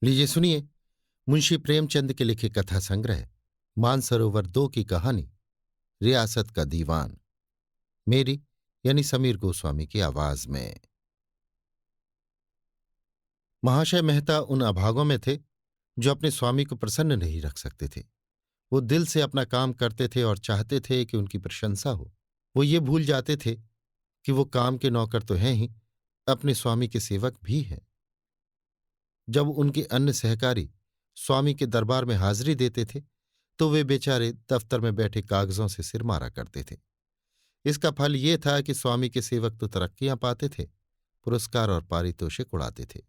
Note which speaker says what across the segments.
Speaker 1: लीजिए सुनिए मुंशी प्रेमचंद के लिखे कथा संग्रह मानसरोवर 2 की कहानी रियासत का दीवान, मेरी यानी समीर गोस्वामी की आवाज में। महाशय मेहता उन अभागों में थे जो अपने स्वामी को प्रसन्न नहीं रख सकते थे। वो दिल से अपना काम करते थे और चाहते थे कि उनकी प्रशंसा हो। वो ये भूल जाते थे कि वो काम के नौकर तो हैं ही, अपने स्वामी के सेवक भी हैं। जब उनके अन्य सहकारी स्वामी के दरबार में हाजिरी देते थे तो वे बेचारे दफ्तर में बैठे कागजों से सिर मारा करते थे। इसका फल ये था कि स्वामी के सेवक तो तरक्कियां पाते थे, पुरस्कार और पारितोषिक उड़ाते थे,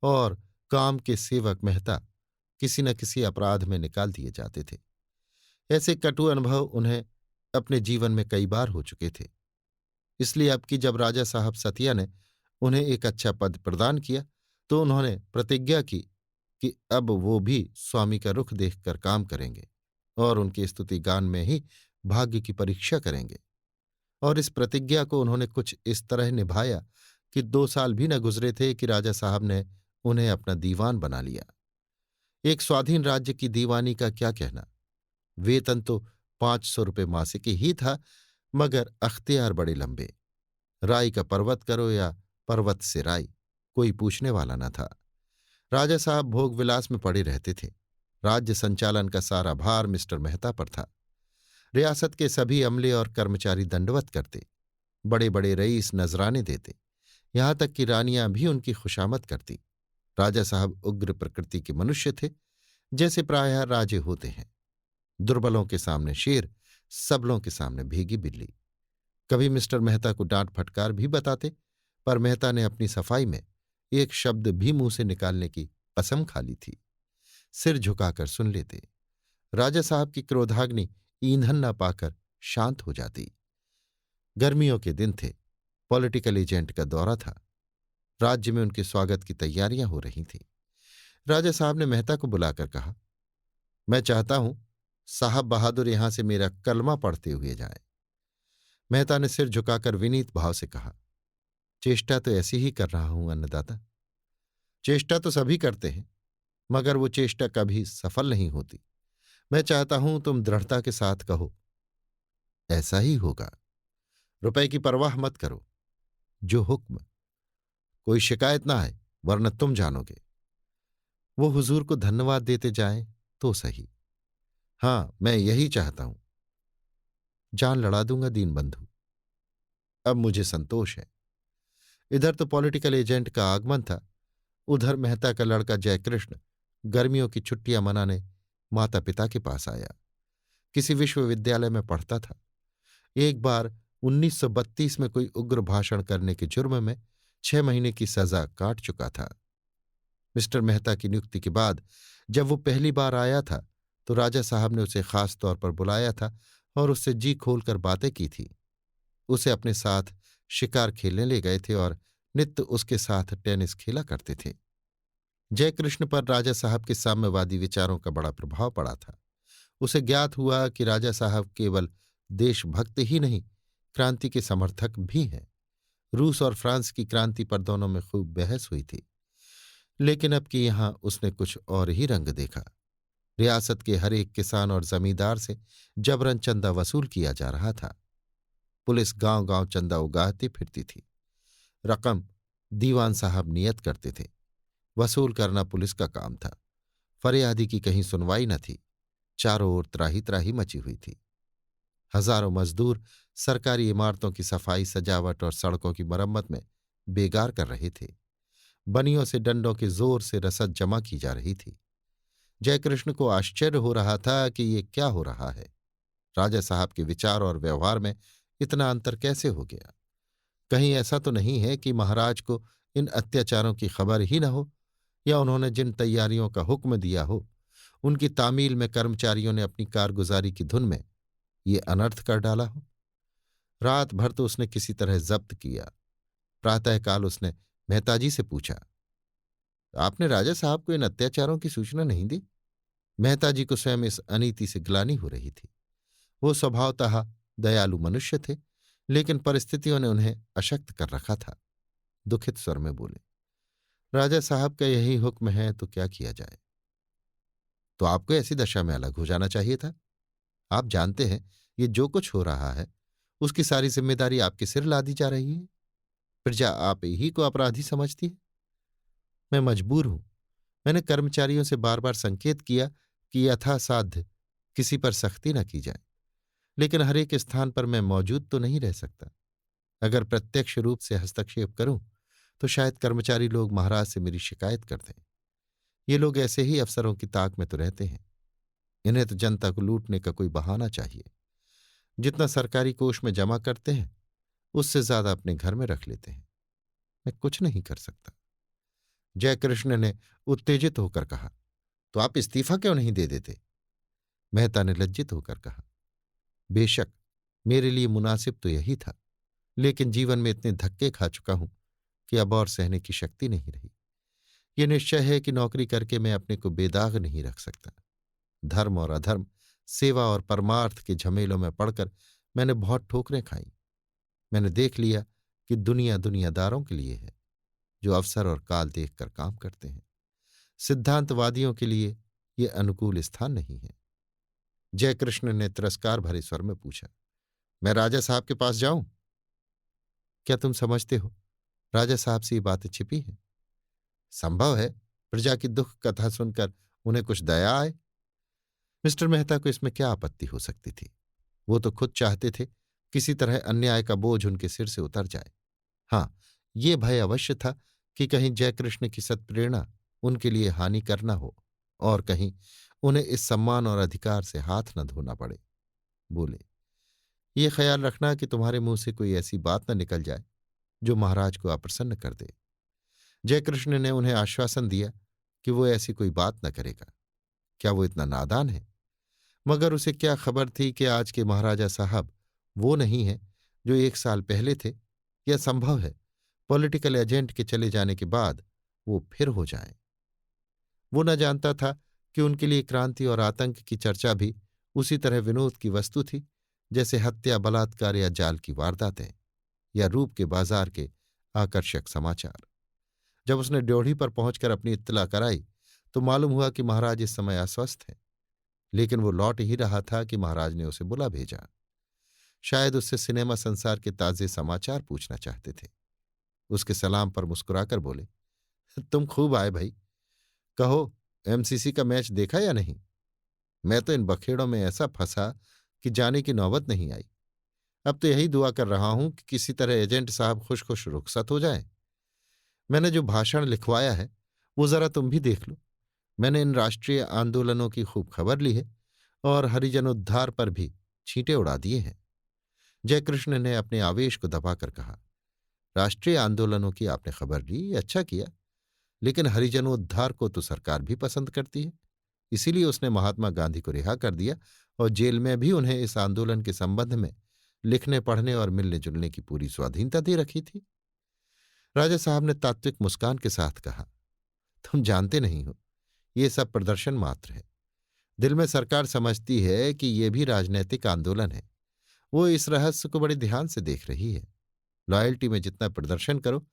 Speaker 1: और काम के सेवक मेहता किसी न किसी अपराध में निकाल दिए जाते थे। ऐसे कटु अनुभव उन्हें अपने जीवन में कई बार हो चुके थे। इसलिए अब कि जब राजा साहब सतिया ने उन्हें एक अच्छा पद प्रदान किया तो उन्होंने प्रतिज्ञा की कि अब वो भी स्वामी का रुख देखकर काम करेंगे और उनके स्तुति गान में ही भाग्य की परीक्षा करेंगे। और इस प्रतिज्ञा को उन्होंने कुछ इस तरह निभाया कि 2 साल भी न गुजरे थे कि राजा साहब ने उन्हें अपना दीवान बना लिया। एक स्वाधीन राज्य की दीवानी का क्या कहना। वेतन तो 500 रुपये मासिक ही था, मगर अख्तियार बड़े लंबे। राई का पर्वत करो या पर्वत से राई, कोई पूछने वाला न था। राजा साहब भोग विलास में पड़े रहते थे। राज्य संचालन का सारा भार मिस्टर मेहता पर था। रियासत के सभी अमले और कर्मचारी दंडवत करते, बड़े बड़े रईस नजराने देते, यहां तक कि रानियां भी उनकी खुशामद करती। राजा साहब उग्र प्रकृति के मनुष्य थे, जैसे प्रायः राजे होते हैं। दुर्बलों के सामने शेर, सबलों के सामने भीगी बिल्ली। कभी मिस्टर मेहता को डांट फटकार भी बताते, पर मेहता ने अपनी सफाई में एक शब्द भी मुंह से निकालने की कसम खा ली थी। सिर झुकाकर सुन लेते। राजा साहब की क्रोधाग्नि ईंधन न पाकर शांत हो जाती। गर्मियों के दिन थे, पॉलिटिकल एजेंट का दौरा था। राज्य में उनके स्वागत की तैयारियां हो रही थीं। राजा साहब ने मेहता को बुलाकर कहा, मैं चाहता हूं साहब बहादुर यहां से मेरा कलमा पढ़ते हुए जाएं। मेहता ने सिर झुकाकर विनीत भाव से कहा, चेष्टा तो ऐसी ही कर रहा हूं अन्नदाता। चेष्टा तो सभी करते हैं, मगर वो चेष्टा कभी सफल नहीं होती। मैं चाहता हूं तुम दृढ़ता के साथ कहो, ऐसा ही होगा। रुपए की परवाह मत करो, जो हुक्म। कोई शिकायत ना आए, वरना तुम जानोगे। वो हुजूर को धन्यवाद देते जाएं तो सही। हां, मैं यही चाहता हूं। जान लड़ा दूंगा दीनबंधु, अब मुझे संतोष है। इधर तो पॉलिटिकल एजेंट का आगमन था, उधर मेहता का लड़का जयकृष्ण गर्मियों की छुट्टियां मनाने माता पिता के पास आया। किसी विश्वविद्यालय में पढ़ता था। एक बार 1932 में कोई उग्र भाषण करने के जुर्म में 6 महीने की सजा काट चुका था। मिस्टर मेहता की नियुक्ति के बाद जब वो पहली बार आया था तो राजा साहब ने उसे खास तौर पर बुलाया था और उससे जी खोलकर बातें की थी। उसे अपने साथ शिकार खेलने ले गए थे और नित्य उसके साथ टेनिस खेला करते थे। जयकृष्ण पर राजा साहब के साम्यवादी विचारों का बड़ा प्रभाव पड़ा था। उसे ज्ञात हुआ कि राजा साहब केवल देशभक्त ही नहीं, क्रांति के समर्थक भी हैं। रूस और फ्रांस की क्रांति पर दोनों में खूब बहस हुई थी, लेकिन अब कि यहां उसने कुछ और ही रंग देखा। रियासत के हर एक किसान और जमींदार से जबरन चंदा वसूल किया जा रहा था। पुलिस गांव गांव चंदा उगाहती फिरती थी। रकम दीवान साहब नियत करते थे। वसूल करना पुलिस का काम था। फरियादी की कहीं सुनवाई न थी। चारों ओर त्राही त्राही मची हुई थी। हजारों मजदूर सरकारी इमारतों की सफाई, सजावट और सड़कों की मरम्मत में बेगार कर रहे थे। बनियों से डंडों के जोर से रसद जमा की जा रही थी। जयकृष्ण को आश्चर्य हो रहा था कि ये क्या हो रहा है। राजा साहब के विचार और व्यवहार में इतना अंतर कैसे हो गया। कहीं ऐसा तो नहीं है कि महाराज को इन अत्याचारों की खबर ही न हो, या उन्होंने जिन तैयारियों का हुक्म दिया हो उनकी तामील में कर्मचारियों ने अपनी कारगुजारी की धुन में ये अनर्थ कर डाला हो। रात भर तो उसने किसी तरह जब्त किया। प्रातःकाल उसने मेहताजी से पूछा, आपने राजा साहब को इन अत्याचारों की सूचना नहीं दी? मेहताजी को स्वयं इस अनीति से ग्लानि हो रही थी। वो स्वभावतः दयालु मनुष्य थे, लेकिन परिस्थितियों ने उन्हें अशक्त कर रखा था। दुखित स्वर में बोले, राजा साहब का यही हुक्म है तो क्या किया जाए। तो आपको ऐसी दशा में अलग हो जाना चाहिए था। आप जानते हैं ये जो कुछ हो रहा है उसकी सारी जिम्मेदारी आपके सिर ला दी जा रही है। प्रजा आप ही को अपराधी समझती है। मैं मजबूर हूं। मैंने कर्मचारियों से बार बार संकेत किया कि यथासाध्य किसी पर सख्ती न की जाए, लेकिन हर एक स्थान पर मैं मौजूद तो नहीं रह सकता। अगर प्रत्यक्ष रूप से हस्तक्षेप करूं तो शायद कर्मचारी लोग महाराज से मेरी शिकायत कर दें। ये लोग ऐसे ही अफसरों की ताक में तो रहते हैं। इन्हें तो जनता को लूटने का कोई बहाना चाहिए। जितना सरकारी कोष में जमा करते हैं उससे ज्यादा अपने घर में रख लेते हैं। मैं कुछ नहीं कर सकता। जयकृष्ण ने उत्तेजित होकर कहा, तो आप इस्तीफा क्यों नहीं दे देते। मेहता ने लज्जित होकर कहा, बेशक मेरे लिए मुनासिब तो यही था, लेकिन जीवन में इतने धक्के खा चुका हूं कि अब और सहने की शक्ति नहीं रही। ये निश्चय है कि नौकरी करके मैं अपने को बेदाग नहीं रख सकता। धर्म और अधर्म, सेवा और परमार्थ के झमेलों में पड़कर मैंने बहुत ठोकरें खाई। मैंने देख लिया कि दुनिया दुनियादारों के लिए है जो अवसर और काल देखकर काम करते हैं। सिद्धांतवादियों के लिए ये अनुकूल स्थान नहीं है। जयकृष्ण ने तिरस्कार भरे स्वर में पूछा, मैं राजा साहब के पास जाऊं? क्या तुम समझते हो राजा साहब से ये बातें छिपी हैं? संभव है प्रजा की दुख कथा सुनकर उन्हें कुछ दया आए। मिस्टर मेहता को इसमें क्या आपत्ति हो सकती थी। वो तो खुद चाहते थे किसी तरह अन्याय का बोझ उनके सिर से उतर जाए। हाँ, ये भय अवश्य था कि कहीं जयकृष्ण की सत्प्रेरणा उनके लिए हानि करना हो और कहीं उन्हें इस सम्मान और अधिकार से हाथ न धोना पड़े। बोले, ये ख्याल रखना कि तुम्हारे मुंह से कोई ऐसी बात न निकल जाए जो महाराज को अप्रसन्न कर दे। जयकृष्ण ने उन्हें आश्वासन दिया कि वो ऐसी कोई बात न करेगा। क्या वो इतना नादान है? मगर उसे क्या खबर थी कि आज के महाराजा साहब वो नहीं है जो 1 साल पहले थे। यह संभव है पॉलिटिकल एजेंट के चले जाने के बाद वो फिर हो जाएं। वो न जानता था कि उनके लिए क्रांति और आतंक की चर्चा भी उसी तरह विनोद की वस्तु थी जैसे हत्या, बलात्कार या जाल की वारदातें या रूप के बाजार के आकर्षक समाचार। जब उसने ड्योढ़ी पर पहुंचकर अपनी इत्तला कराई तो मालूम हुआ कि महाराज इस समय अस्वस्थ हैं। लेकिन वो लौट ही रहा था कि महाराज ने उसे बुला भेजा। शायद उससे सिनेमा संसार के ताजे समाचार पूछना चाहते थे। उसके सलाम पर मुस्कुराकर बोले, तुम खूब आए भाई। कहो, एमसीसी का मैच देखा या नहीं? मैं तो इन बखेड़ों में ऐसा फंसा कि जाने की नौबत नहीं आई। अब तो यही दुआ कर रहा हूं कि किसी तरह एजेंट साहब खुश खुश रुखसत हो जाएं। मैंने जो भाषण लिखवाया है वो जरा तुम भी देख लो। मैंने इन राष्ट्रीय आंदोलनों की खूब खबर ली है और हरिजनोद्धार पर भी छींटे उड़ा दिए हैं। जयकृष्ण ने अपने आवेश को दबाकर कहा, राष्ट्रीय आंदोलनों की आपने खबर ली, ये अच्छा किया, लेकिन हरिजनोद्धार को तो सरकार भी पसंद करती है। इसीलिए उसने महात्मा गांधी को रिहा कर दिया और जेल में भी उन्हें इस आंदोलन के संबंध में लिखने, पढ़ने और मिलने जुलने की पूरी स्वाधीनता दे रखी थी। राजा साहब ने तात्विक मुस्कान के साथ कहा, तुम जानते नहीं हो, ये सब प्रदर्शन मात्र है। दिल में सरकार समझती है कि ये भी राजनैतिक आंदोलन है। वो इस रहस्य को बड़े ध्यान से देख रही है। लॉयल्टी में जितना प्रदर्शन करो,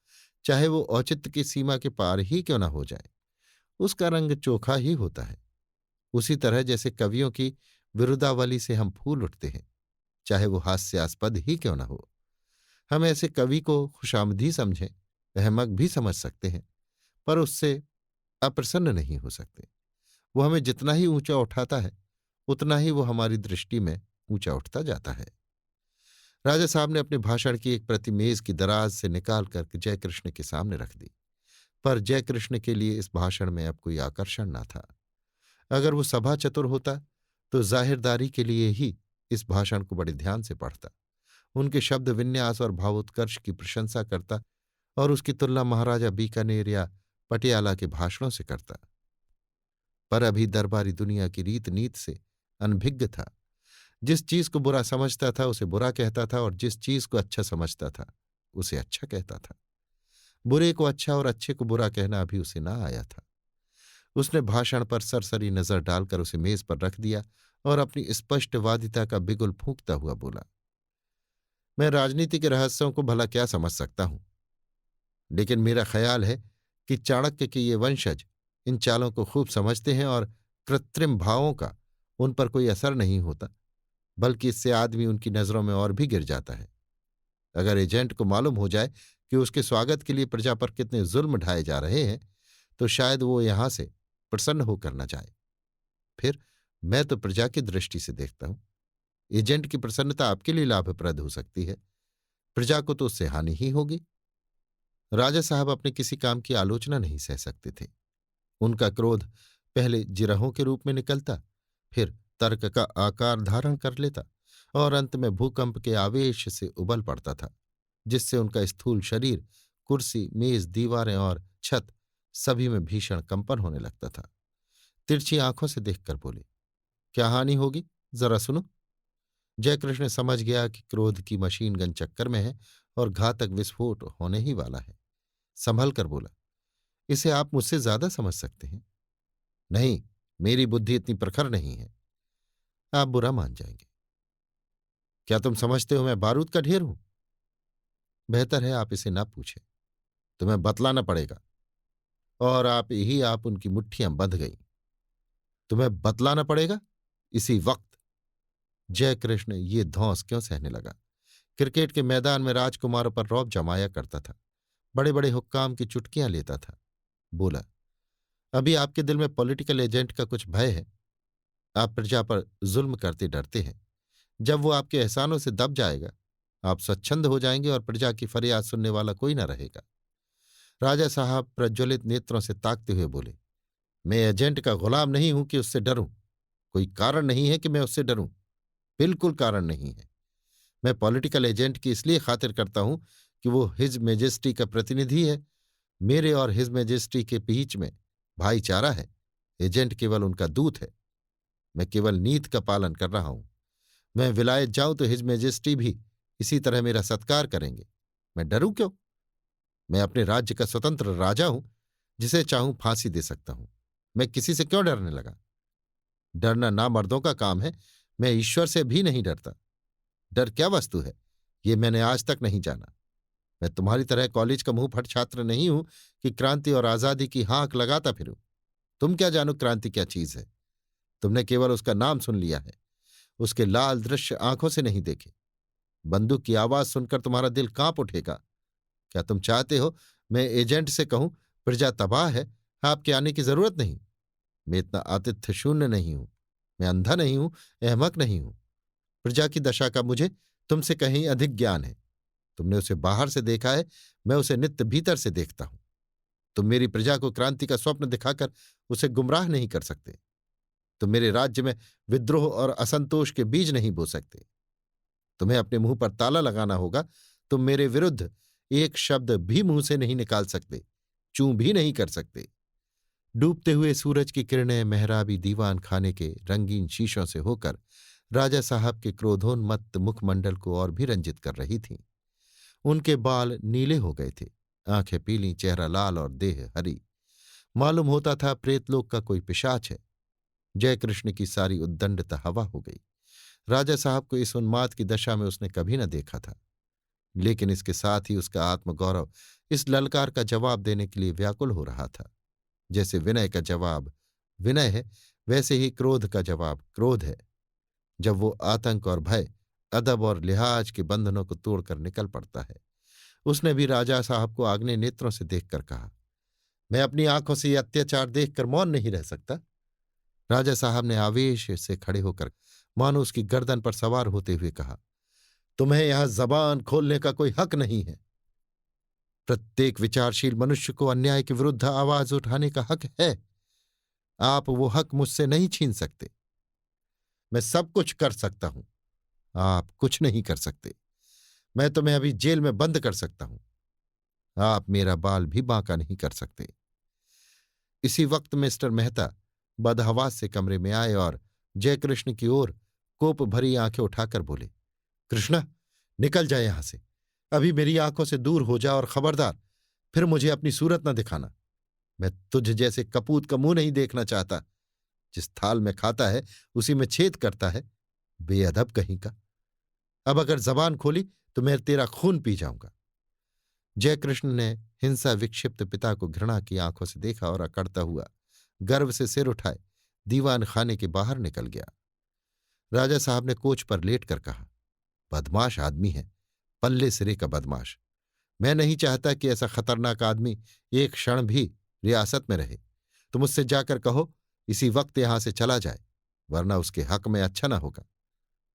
Speaker 1: चाहे वो औचित्य की सीमा के पार ही क्यों ना हो जाए, उसका रंग चोखा ही होता है। उसी तरह जैसे कवियों की विरुदावली से हम फूल उठते हैं, चाहे वो हास्यास्पद ही क्यों ना हो। हम ऐसे कवि को खुशामदी समझें, अहमक भी समझ सकते हैं, पर उससे अप्रसन्न नहीं हो सकते। वो हमें जितना ही ऊंचा उठाता है उतना ही वो हमारी दृष्टि में ऊंचा उठता जाता है। राजा साहब ने अपने भाषण की एक प्रति मेज की दराज से निकाल कर जयकृष्ण के सामने रख दी, पर जयकृष्ण के लिए इस भाषण में अब कोई आकर्षण न था। अगर वो सभा चतुर होता तो जाहिरदारी के लिए ही इस भाषण को बड़े ध्यान से पढ़ता, उनके शब्द विन्यास और भावोत्कर्ष की प्रशंसा करता और उसकी तुलना महाराजा बीकानेर या पटियाला के भाषणों से करता। पर अभी दरबारी दुनिया की रीत नीत से अनभिज्ञ था। जिस चीज को बुरा समझता था उसे बुरा कहता था और जिस चीज को अच्छा समझता था उसे अच्छा कहता था। बुरे को अच्छा और अच्छे को बुरा कहना अभी उसे ना आया था। उसने भाषण पर सरसरी नजर डालकर उसे मेज पर रख दिया और अपनी स्पष्टवादिता का बिगुल फूंकता हुआ बोला, मैं राजनीति के रहस्यों को भला क्या समझ सकता हूं, लेकिन मेरा ख्याल है कि चाणक्य के ये वंशज इन चालों को खूब समझते हैं और कृत्रिम भावों का उन पर कोई असर नहीं होता, बल्कि इससे आदमी उनकी नजरों में और भी गिर जाता है। अगर एजेंट को मालूम हो जाए कि उसके स्वागत के लिए प्रजा पर कितने जुल्म ढाए जा रहे हैं, तो शायद वो यहां से प्रसन्न होकर न जाए। फिर मैं तो प्रजा की दृष्टि से देखता हूं, एजेंट की प्रसन्नता आपके लिए लाभप्रद हो सकती है, प्रजा को तो उससे हानि ही होगी। राजा साहब अपने किसी काम की आलोचना नहीं सह सकते थे। उनका क्रोध पहले जिरहों के रूप में निकलता, फिर तर्क का आकार धारण कर लेता और अंत में भूकंप के आवेश से उबल पड़ता था, जिससे उनका स्थूल शरीर, कुर्सी, मेज, दीवारें और छत सभी में भीषण कंपन होने लगता था। तिरछी आंखों से देखकर बोले, क्या हानि होगी, जरा सुनो। जयकृष्ण समझ गया कि क्रोध की मशीन गन चक्कर में है और घातक विस्फोट होने ही वाला है। संभल कर बोला, इसे आप मुझसे ज्यादा समझ सकते हैं। नहीं, मेरी बुद्धि इतनी प्रखर नहीं है, आप बुरा मान जाएंगे। क्या तुम समझते हो मैं बारूद का ढेर हूं? बेहतर है आप इसे ना पूछें, तुम्हें बतलाना पड़ेगा। और आप उनकी मुट्ठियां बंध गईं। तुम्हें बतलाना पड़ेगा इसी वक्त। जयकृष्ण ये धौंस क्यों सहने लगा? क्रिकेट के मैदान में राजकुमारों पर रौब जमाया करता था, बड़े बड़े हुक्काम की चुटकियां लेता था। बोला, अभी आपके दिल में पॉलिटिकल एजेंट का कुछ भय है। आप प्रजा पर जुल्म करते डरते हैं। जब वो आपके एहसानों से दब जाएगा, आप स्वच्छंद हो जाएंगे और प्रजा की फरियाद सुनने वाला कोई न रहेगा। राजा साहब प्रज्वलित नेत्रों से ताकते हुए बोले, मैं एजेंट का गुलाम नहीं हूं कि उससे डरूं। कोई कारण नहीं है कि मैं उससे डरूं, बिल्कुल कारण नहीं है। मैं पॉलिटिकल एजेंट की इसलिए खातिर करता हूं कि वो हिज मेजेस्टी का प्रतिनिधि है। मेरे और हिज मेजेस्टी के बीच में भाईचारा है। एजेंट केवल उनका दूत है। मैं केवल नीति का पालन कर रहा हूं। मैं विलायत जाऊं तो हिज मेजेस्टी भी इसी तरह मेरा सत्कार करेंगे। मैं डरूं क्यों? मैं अपने राज्य का स्वतंत्र राजा हूं, जिसे चाहूं फांसी दे सकता हूं। मैं किसी से क्यों डरने लगा? डरना नामर्दों का काम है। मैं ईश्वर से भी नहीं डरता। डर क्या वस्तु है, ये मैंने आज तक नहीं जाना। मैं तुम्हारी तरह कॉलेज का मुंह फट छात्र नहीं हूं कि क्रांति और आजादी की हाक लगाता फिरूं। तुम क्या जानो क्रांति क्या चीज है? तुमने केवल उसका नाम सुन लिया है, उसके लाल दृश्य आंखों से नहीं देखे। बंदूक की आवाज सुनकर तुम्हारा दिल कांप उठेगा। क्या तुम चाहते हो मैं एजेंट से कहूं प्रजा तबाह है, आपके आने की जरूरत नहीं? मैं इतना आतिथ्य शून्य नहीं हूं। मैं अंधा नहीं हूं, अहमक नहीं हूं। प्रजा की दशा का मुझे तुमसे कहीं अधिक ज्ञान है। तुमने उसे बाहर से देखा है, मैं उसे नित्य भीतर से देखता हूं। तुम मेरी प्रजा को क्रांति का स्वप्न दिखाकर उसे गुमराह नहीं कर सकते। तुम मेरे राज्य में विद्रोह और असंतोष के बीज नहीं बो सकते। तुम्हें अपने मुंह पर ताला लगाना होगा। तुम मेरे विरुद्ध एक शब्द भी मुंह से नहीं निकाल सकते, चूं भी नहीं कर सकते। डूबते हुए सूरज की किरणें मेहराबी दीवान खाने के रंगीन शीशों से होकर राजा साहब के क्रोधोन्मत्त मुखमंडल को और भी रंजित कर रही थीं। उनके बाल नीले हो गए थे, आंखें पीली, चेहरा लाल और देह हरी। मालूम होता था प्रेतलोक का कोई पिशाच है। जयकृष्ण की सारी उद्दंडता हवा हो गई। राजा साहब को इस उन्माद की दशा में उसने कभी न देखा था, लेकिन इसके साथ ही उसका आत्मगौरव इस ललकार का जवाब देने के लिए व्याकुल हो रहा था। जैसे विनय का जवाब विनय है, वैसे ही क्रोध का जवाब क्रोध है। जब वो आतंक और भय, अदब और लिहाज के बंधनों को तोड़कर निकल पड़ता है। उसने भी राजा साहब को आग्ने नेत्रों से देखकर कहा, मैं अपनी आंखों से ये अत्याचार देखकर मौन नहीं रह सकता। राजा साहब ने आवेश से खड़े होकर मानो उसकी गर्दन पर सवार होते हुए कहा, तुम्हें यहां जबान खोलने का कोई हक नहीं है। प्रत्येक विचारशील मनुष्य को अन्याय के विरुद्ध आवाज उठाने का हक है। आप वो हक मुझसे नहीं छीन सकते। मैं सब कुछ कर सकता हूं, आप कुछ नहीं कर सकते। मैं तुम्हें अभी जेल में बंद कर सकता हूं, आप मेरा बाल भी बांका नहीं कर सकते। इसी वक्त मिस्टर मेहता बदहवास से कमरे में आए और जयकृष्ण की ओर कोप भरी आंखें उठाकर बोले, कृष्णा, निकल जाए यहां से। अभी मेरी आंखों से दूर हो जा और खबरदार फिर मुझे अपनी सूरत न दिखाना। मैं तुझ जैसे कपूत का मुंह नहीं देखना चाहता। जिस थाल में खाता है उसी में छेद करता है, बेअदब कहीं का। अब अगर जबान खोली तो मैं तेरा खून पी जाऊंगा। जयकृष्ण ने हिंसा विक्षिप्त पिता को घृणा की आंखों से देखा और अकड़ता हुआ गर्व से सिर उठाए दीवान खाने के बाहर निकल गया। राजा साहब ने कोच पर लेटकर कहा, बदमाश आदमी है, पल्ले सिरे का बदमाश। मैं नहीं चाहता कि ऐसा खतरनाक आदमी एक क्षण भी रियासत में रहे। तुम उससे जाकर कहो इसी वक्त यहां से चला जाए, वरना उसके हक में अच्छा ना होगा।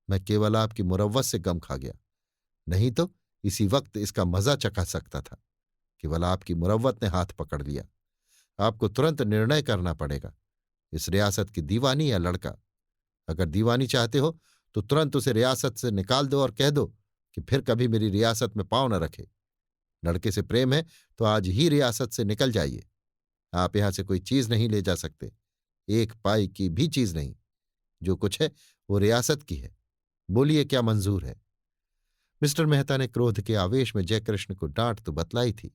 Speaker 1: मैं केवल आपकी मुरव्वत से गम खा गया, नहीं तो इसी वक्त इसका मजा चखा सकता था। केवल आपकी मुरव्वत ने हाथ पकड़ लिया। आपको तुरंत निर्णय करना पड़ेगा, इस रियासत की दीवानी या लड़का। अगर दीवानी चाहते हो तो तुरंत उसे रियासत से निकाल दो और कह दो कि फिर कभी मेरी रियासत में पांव न रखे। लड़के से प्रेम है तो आज ही रियासत से निकल जाइए। आप यहां से कोई चीज नहीं ले जा सकते, एक पाई की भी चीज नहीं। जो कुछ है वो रियासत की है। बोलिए क्या मंजूर है। मिस्टर मेहता ने क्रोध के आवेश में जयकृष्ण को डांट तो बतलाई थी,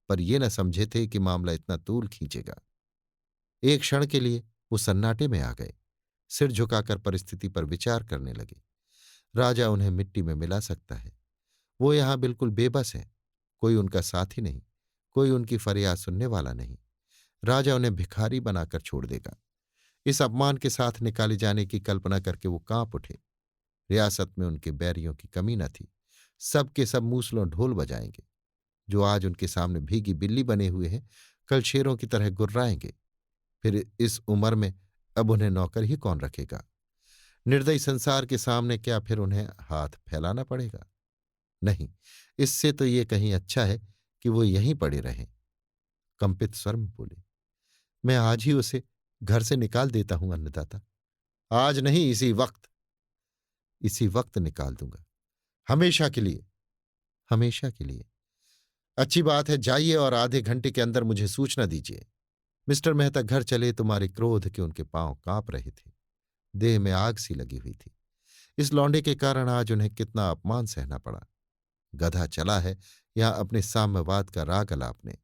Speaker 1: पर ये न समझे थे कि मामला इतना तूल खींचेगा। एक क्षण के लिए वो सन्नाटे में आ गए, सिर झुकाकर परिस्थिति पर विचार करने लगे। राजा उन्हें मिट्टी में मिला सकता है, वो यहां बिल्कुल बेबस है। कोई उनका साथी नहीं, कोई उनकी फरियाद सुनने वाला नहीं। राजा उन्हें भिखारी बनाकर छोड़ देगा। इस अपमान के साथ निकाले जाने की कल्पना करके वो कांप उठे। रियासत में उनके बैरियों की कमी न थी। सब के सब मूसलों ढोल बजाएंगे। जो आज उनके सामने भीगी बिल्ली बने हुए हैं, कल शेरों की तरह गुर्राएंगे। फिर इस उम्र में अब उन्हें नौकर ही कौन रखेगा। निर्दयी संसार के सामने क्या फिर उन्हें हाथ फैलाना पड़ेगा? नहीं, इससे तो ये कहीं अच्छा है कि वो यहीं पड़े रहें। कंपित स्वर में बोले, मैं आज ही उसे घर से निकाल देता हूं अन्नदाता। आज नहीं, इसी वक्त। इसी वक्त निकाल दूंगा, हमेशा के लिए। हमेशा के लिए। अच्छी बात है, जाइए और आधे घंटे के अंदर मुझे सूचना दीजिए। मिस्टर मेहता घर चले तो मारे क्रोध के उनके पांव कांप रहे थे। देह में आग सी लगी हुई थी। इस लौंडे के कारण आज उन्हें कितना अपमान सहना पड़ा। गधा चला है यहां अपने साम्यवाद का राग अलापने।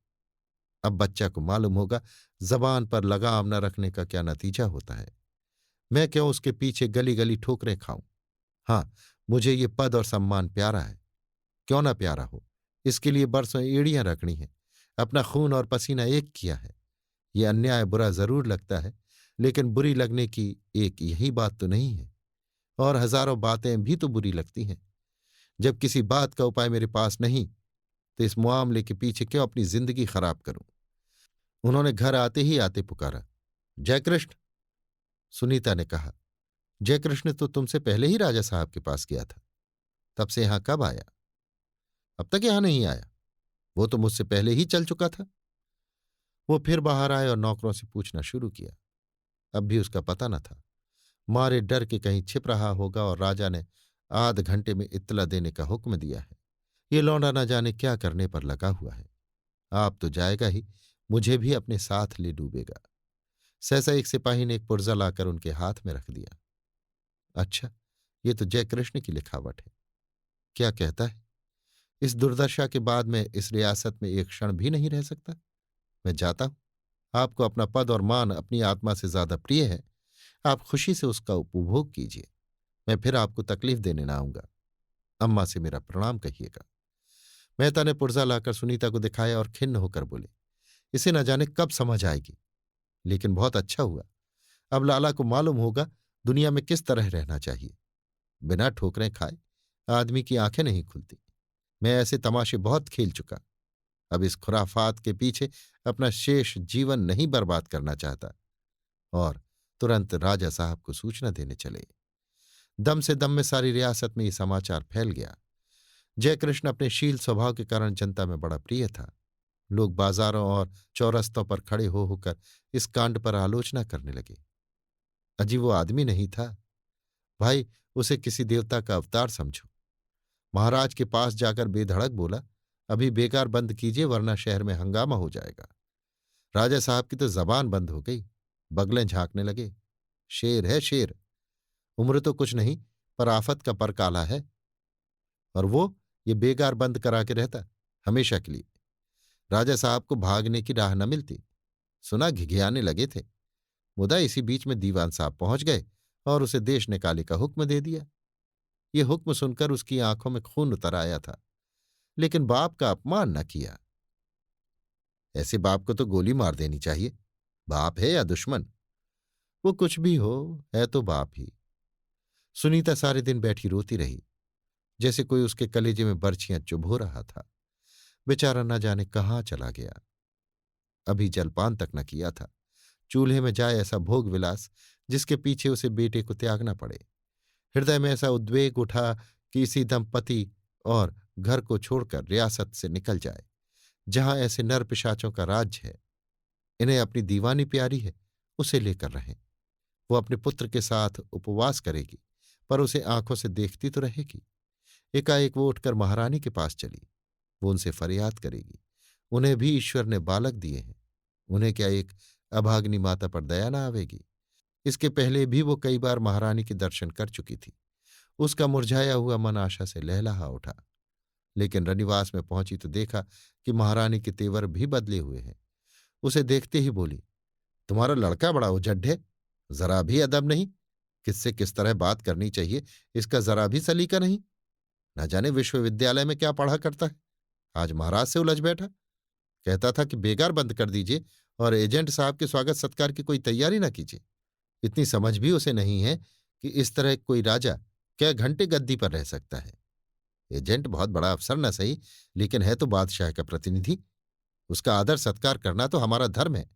Speaker 1: अब बच्चा को मालूम होगा जबान पर लगाम न रखने का क्या नतीजा होता है। मैं क्यों उसके पीछे गली गली ठोकरें खाऊं। हाँ, मुझे ये पद और सम्मान प्यारा है। क्यों ना प्यारा हो, इसके लिए बरसों एड़ियां रखनी है, अपना खून और पसीना एक किया है। ये अन्याय बुरा जरूर लगता है, लेकिन बुरी लगने की एक यही बात तो नहीं है, और हजारों बातें भी तो बुरी लगती हैं। जब किसी बात का उपाय मेरे पास नहीं, तो इस मामले के पीछे क्यों अपनी जिंदगी खराब करूं। उन्होंने घर आते ही आते पुकारा, जयकृष्ण। सुनीता ने कहा, जयकृष्ण तो तुमसे पहले ही राजा साहब के पास गया था, तब से यहां कब आया? अब तक यहां नहीं आया? वो तो मुझसे पहले ही चल चुका था। वो फिर बाहर आए और नौकरों से पूछना शुरू किया। अब भी उसका पता न था। मारे डर के कहीं छिप रहा होगा और राजा ने आध घंटे में इत्तला देने का हुक्म दिया है। ये लौंडा न जाने क्या करने पर लगा हुआ है। आप तो जाएगा ही, मुझे भी अपने साथ ले डूबेगा। सहसा एक सिपाही ने एक पुर्जा लाकर उनके हाथ में रख दिया। अच्छा, ये तो जयकृष्ण की लिखावट है। क्या कहता है? इस दुर्दशा के बाद मैं इस रियासत में एक क्षण भी नहीं रह सकता। मैं जाता हूं। आपको अपना पद और मान अपनी आत्मा से ज्यादा प्रिय है। आप खुशी से उसका उपभोग कीजिए। मैं फिर आपको तकलीफ देने ना आऊंगा। अम्मा से मेरा प्रणाम कहिएगा। मेहता ने पुर्जा लाकर सुनीता को दिखाया और खिन्न होकर बोले, इसे न जाने कब समझ आएगी, लेकिन बहुत अच्छा हुआ। अब लाला को मालूम होगा दुनिया में किस तरह रहना चाहिए। बिना ठोकरें खाए आदमी की आंखें नहीं खुलती। मैं ऐसे तमाशे बहुत खेल चुका। अब इस खुराफात के पीछे अपना शेष जीवन नहीं बर्बाद करना चाहता। और तुरंत राजा साहब को सूचना देने चले। दम से दम में सारी रियासत में ये समाचार फैल गया। जयकृष्ण अपने शील स्वभाव के कारण जनता में बड़ा प्रिय था। लोग बाजारों और चौरस्तों पर खड़े हो होकर इस कांड पर आलोचना करने लगे। अजी वो आदमी नहीं था भाई, उसे किसी देवता का अवतार समझो। महाराज के पास जाकर बेधड़क बोला, अभी बेकार बंद कीजिए वरना शहर में हंगामा हो जाएगा। राजा साहब की तो जबान बंद हो गई, बगलें झांकने लगे। शेर है शेर, उम्र तो कुछ नहीं पर आफत का पर काला है। और वो ये बेगार बंद करा के रहता हमेशा के लिए। राजा साहब को भागने की राह न मिलती। सुना घिघियाने लगे थे। मुदा इसी बीच में दीवान साहब पहुंच गए और उसे देश निकाले का हुक्म दे दिया। ये हुक्म सुनकर उसकी आंखों में खून उतर आया था, लेकिन बाप का अपमान न किया। ऐसे बाप को तो गोली मार देनी चाहिए। बाप है या दुश्मन? वो कुछ भी हो, है तो बाप ही। सुनीता सारे दिन बैठी रोती रही, जैसे कोई उसके कलेजे में बर्छियां चुभो रहा था। बेचारा न जाने कहाँ चला गया। अभी जलपान तक न किया था, चूल्हे में जाए ऐसा भोग विलास जिसके पीछे उसे बेटे को त्यागना पड़े। हृदय में ऐसा उद्वेग उठा कि इसी दम पति और घर को छोड़कर रियासत से निकल जाए, जहां ऐसे नर पिशाचों का राज्य है। इन्हें अपनी दीवानी प्यारी है, उसे लेकर रहें। वो अपने पुत्र के साथ उपवास करेगी, पर उसे आंखों से देखती तो रहेगी। एकाएक वो उठकर महारानी के पास चली। वो उनसे फरियाद करेगी। उन्हें भी ईश्वर ने बालक दिए हैं, उन्हें क्या एक अभागिनी माता पर दया न आवेगी? इसके पहले भी वो कई बार महारानी के दर्शन कर चुकी थी। उसका मुरझाया हुआ मन आशा से लहलहा उठा। लेकिन रनिवास में पहुंची तो देखा कि महारानी के तेवर भी बदले हुए हैं। उसे देखते ही बोली, तुम्हारा लड़का बड़ा उजड्ड है, जरा भी अदब नहीं। किससे किस तरह बात करनी चाहिए, इसका जरा भी सलीका नहीं। न जाने विश्वविद्यालय में क्या पढ़ा करता है, आज महाराज से उलझ बैठा। कहता था कि बेगार बंद कर दीजिए और एजेंट साहब के स्वागत सत्कार की कोई तैयारी ना कीजिए। इतनी समझ भी उसे नहीं है कि इस तरह कोई राजा क्या घंटे गद्दी पर रह सकता है। एजेंट बहुत बड़ा अफसर न सही, लेकिन है तो बादशाह का प्रतिनिधि। उसका आदर सत्कार करना तो हमारा धर्म है।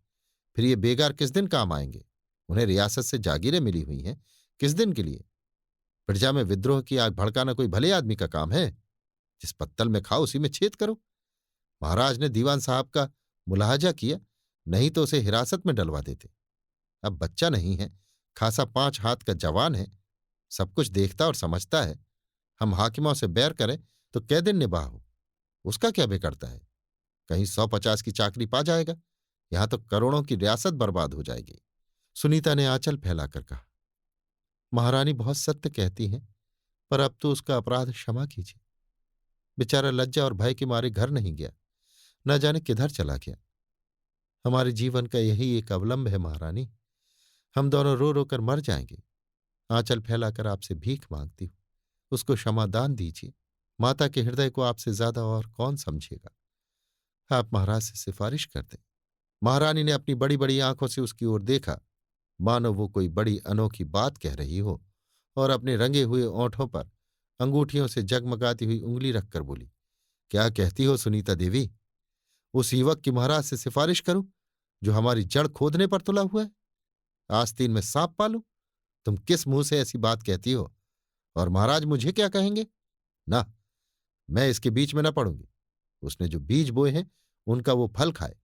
Speaker 1: फिर ये बेगार किस दिन काम आएंगे? उन्हें रियासत से जागीरें मिली हुई हैं, किस दिन के लिए? प्रजा में विद्रोह की आग भड़काना कोई भले आदमी का काम है? जिस पत्तल में खाओ उसी में छेद करो। महाराज ने दीवान साहब का मुलाहजा किया, नहीं तो उसे हिरासत में डलवा देते। अब बच्चा नहीं है, खासा 5 हाथ का जवान है, सब कुछ देखता और समझता है। हम हाकिमों से बैर करें तो कै दिन निबाह हो, उसका क्या बिगड़ता है? कहीं 150 की चाकरी पा जाएगा, यहां तो करोड़ों की रियासत बर्बाद हो जाएगी। सुनीता ने आंचल फैलाकर कहा, महारानी बहुत सत्य कहती हैं, पर अब तो उसका अपराध क्षमा कीजिए। बेचारा लज्जा और भय के मारे घर नहीं गया, न जाने किधर चला गया। हमारे जीवन का यही एक अवलंब है महारानी, हम दोनों रो रो कर मर जाएंगे। आंचल फैलाकर आपसे भीख मांगती हूँ, उसको क्षमादान दीजिए। माता के हृदय को आपसे ज्यादा और कौन समझेगा? आप महाराज से सिफारिश कर दें। महारानी ने अपनी बड़ी बड़ी आंखों से उसकी ओर देखा, मानो वो कोई बड़ी अनोखी बात कह रही हो, और अपने रंगे हुए ओंठों पर अंगूठियों से जगमगाती हुई उंगली रखकर बोली, क्या कहती हो सुनीता देवी? उस युवक की महाराज से सिफारिश करूं जो हमारी जड़ खोदने पर तुला हुआ है? आस्तीन में सांप पालूं? तुम किस मुंह से ऐसी बात कहती हो? और महाराज मुझे क्या कहेंगे? ना, मैं इसके बीच में न पड़ूंगी। उसने जो बीज बोए हैं उनका वो फल खाए।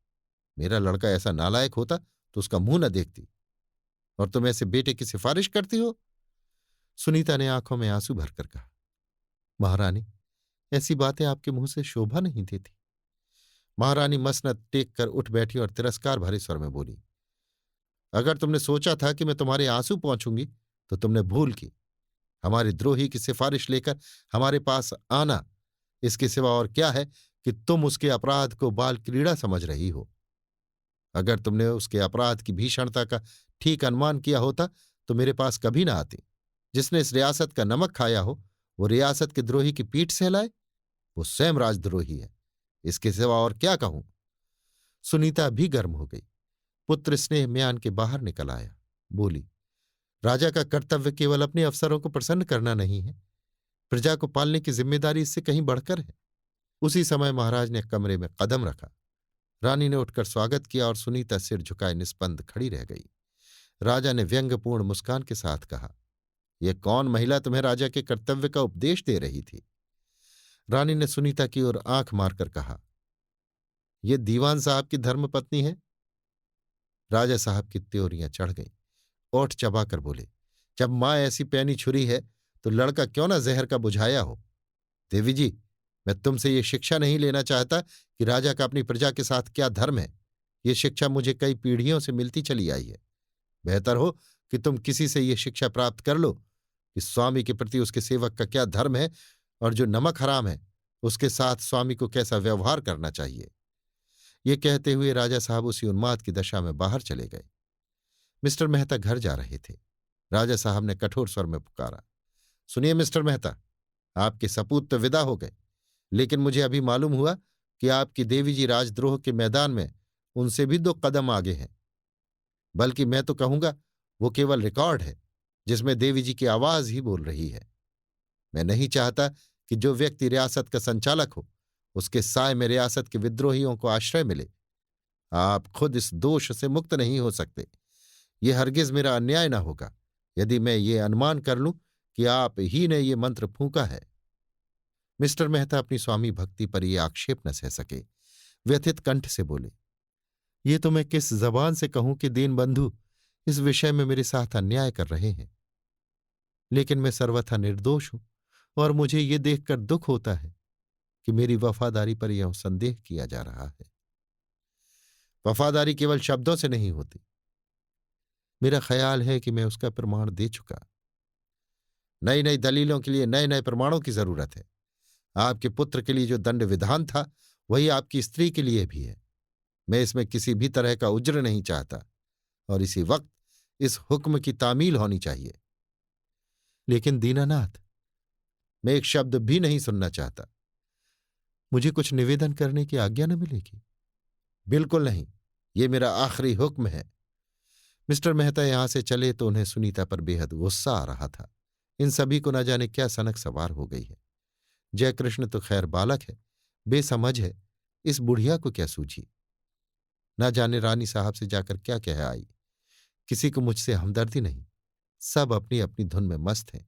Speaker 1: मेरा लड़का ऐसा नालायक होता तो उसका मुंह न देखती, और तुम ऐसे बेटे की सिफारिश करती हो? सुनीता ने आंखों में आंसू भरकर कहा, महारानी, ऐसी बातें आपके मुंह से शोभा नहीं देती। महारानी मसनद टेक कर उठ बैठी और तिरस्कार भरे स्वर में बोली, अगर तुमने सोचा था कि मैं तुम्हारे आंसू पहुंचूंगी तो तुमने भूल की। हमारे द्रोही की सिफारिश लेकर हमारे पास आना, इसके सिवा और क्या है कि तुम उसके अपराध को बाल क्रीड़ा समझ रही हो। अगर तुमने उसके अपराध की भीषणता का ठीक अनुमान किया होता तो मेरे पास कभी ना आती। जिसने इस रियासत का नमक खाया हो वो रियासत के द्रोही की पीठ सहलाए? वो स्वयं राजद्रोही है, इसके सिवा और क्या कहूं? सुनीता भी गर्म हो गई। पुत्र स्नेह म्यान के बाहर निकल आया। बोली, राजा का कर्तव्य केवल अपने अफसरों को प्रसन्न करना नहीं है, प्रजा को पालने की जिम्मेदारी इससे कहीं बढ़कर है। उसी समय महाराज ने कमरे में कदम रखा। रानी ने उठकर स्वागत किया और सुनीता सिर झुकाए निस्पंद खड़ी रह गई। राजा ने व्यंग्यपूर्ण मुस्कान के साथ कहा, यह कौन महिला तुम्हें राजा के कर्तव्य का उपदेश दे रही थी? रानी ने सुनीता की ओर आंख मारकर कहा, यह दीवान साहब की धर्मपत्नी है। राजा साहब की त्योरियां चढ़ गईं। ओठ चबाकर बोले, जब मां ऐसी पैनी छुरी है तो लड़का क्यों ना जहर का बुझाया हो। देवी जी, मैं तुमसे ये शिक्षा नहीं लेना चाहता कि राजा का अपनी प्रजा के साथ क्या धर्म है। ये शिक्षा मुझे कई पीढ़ियों से मिलती चली आई है। बेहतर हो कि तुम किसी से ये शिक्षा प्राप्त कर लो कि स्वामी के प्रति उसके सेवक का क्या धर्म है, और जो नमक हराम है उसके साथ स्वामी को कैसा व्यवहार करना चाहिए। ये कहते हुए राजा साहब उसी उन्माद की दशा में बाहर चले गए। मिस्टर मेहता घर जा रहे थे। राजा साहब ने कठोर स्वर में पुकारा, सुनिए मिस्टर मेहता, आपके सपूत तो विदा हो गए, लेकिन मुझे अभी मालूम हुआ कि आपकी देवी जी राजद्रोह के मैदान में उनसे भी 2 कदम आगे हैं। बल्कि मैं तो कहूंगा वो केवल रिकॉर्ड है जिसमें देवी जी की आवाज ही बोल रही है। मैं नहीं चाहता कि जो व्यक्ति रियासत का संचालक हो उसके साए में रियासत के विद्रोहियों को आश्रय मिले। आप खुद इस दोष से मुक्त नहीं हो सकते। यह हरगिज मेरा अन्याय न होगा यदि मैं ये अनुमान कर लूं कि आप ही ने ये मंत्र फूंका है। मिस्टर मेहता अपनी स्वामी भक्ति पर ये आक्षेप न सह सके। व्यथित कंठ से बोले, ये तो मैं किस जबान से कहूं कि दीनबंधु इस विषय में मेरे साथ अन्याय कर रहे हैं। लेकिन मैं सर्वथा निर्दोष हूं और मुझे ये देखकर दुख होता है कि मेरी वफादारी पर यह संदेह किया जा रहा है। वफादारी केवल शब्दों से नहीं होती। मेरा ख्याल है कि मैं उसका प्रमाण दे चुका। नई नई दलीलों के लिए नए नए प्रमाणों की जरूरत है। आपके पुत्र के लिए जो दंड विधान था वही आपकी स्त्री के लिए भी है। मैं इसमें किसी भी तरह का उज्र नहीं चाहता और इसी वक्त इस हुक्म की तामील होनी चाहिए। लेकिन दीनानाथ, मैं एक शब्द भी नहीं सुनना चाहता। मुझे कुछ निवेदन करने की आज्ञा न मिलेगी? बिल्कुल नहीं, ये मेरा आखिरी हुक्म है। मिस्टर मेहता यहां से चले तो उन्हें सुनीता पर बेहद गुस्सा आ रहा था। इन सभी को न जाने क्या सनक सवार हो गई है। जयकृष्ण तो खैर बालक है, बेसमझ है, इस बुढ़िया को क्या सूझी। न जाने रानी साहब से जाकर क्या कह आई। किसी को मुझसे हमदर्दी नहीं, सब अपनी अपनी धुन में मस्त हैं।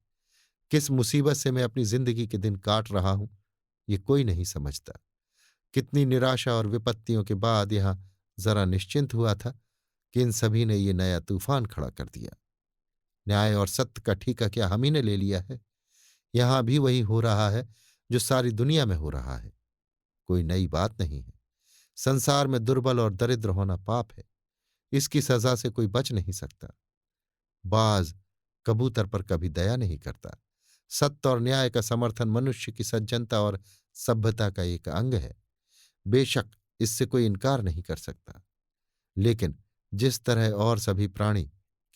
Speaker 1: किस मुसीबत से मैं अपनी जिंदगी के दिन काट रहा हूं ये कोई नहीं समझता। कितनी निराशा और विपत्तियों के बाद यहां जरा निश्चिंत हुआ था कि इन सभी ने ये नया तूफान खड़ा कर दिया। न्याय और सत्य का ठीका क्या हम ही ने ले लिया है? यहां भी वही हो रहा है जो सारी दुनिया में हो रहा है। कोई नई बात नहीं है। संसार में दुर्बल और दरिद्र होना पाप है। इसकी सजा से कोई बच नहीं सकता। बाज कबूतर पर कभी दया नहीं करता। सत्य और न्याय का समर्थन मनुष्य की सज्जनता और सभ्यता का एक अंग है। बेशक इससे कोई इनकार नहीं कर सकता। लेकिन जिस तरह और सभी प्राणी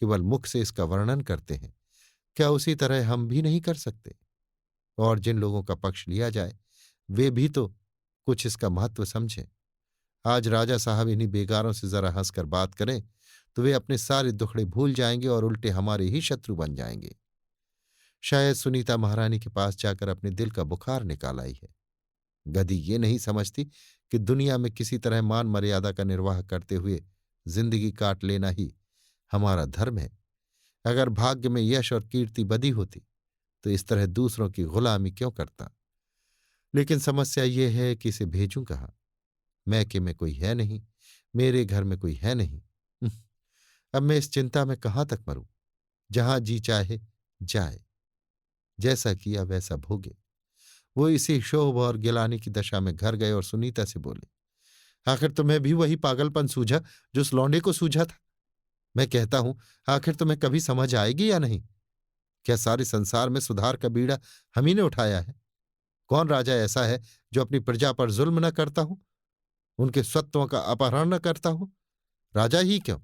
Speaker 1: केवल मुख से इसका वर्णन करते हैं, क्या उसी तरह हम भी नहीं कर सकते? और जिन लोगों का पक्ष लिया जाए वे भी तो कुछ इसका महत्व समझें। आज राजा साहब इन्हीं बेगारों से जरा हंसकर बात करें तो वे अपने सारे दुखड़े भूल जाएंगे और उल्टे हमारे ही शत्रु बन जाएंगे। शायद सुनीता महारानी के पास जाकर अपने दिल का बुखार निकाल आई है। गधी ये नहीं समझती कि दुनिया में किसी तरह मान मर्यादा का निर्वाह करते हुए जिंदगी काट लेना ही हमारा धर्म है। अगर भाग्य में यश और कीर्ति बदी होती तो इस तरह दूसरों की गुलामी क्यों करता। लेकिन समस्या ये है कि इसे भेजूं कहाँ? मैके में कोई है नहीं, मेरे घर में कोई है नहीं। अब मैं इस चिंता में कहाँ तक मरूं? जहां जी चाहे जाए, जैसा किया वैसा भोगे। वो इसी क्षोभ और गिलानी की दशा में घर गए और सुनीता से बोले, आखिर तुम्हें भी वही पागलपन सूझा जो उस लौंडे को सूझा था? मैं कहता हूं, आखिर तुम्हें कभी समझ आएगी या नहीं? क्या सारे संसार में सुधार का बीड़ा हम ही ने उठाया है? कौन राजा ऐसा है जो अपनी प्रजा पर जुल्म न करता हो, उनके स्वत्वों का अपहरण न करता हो? राजा ही क्यों,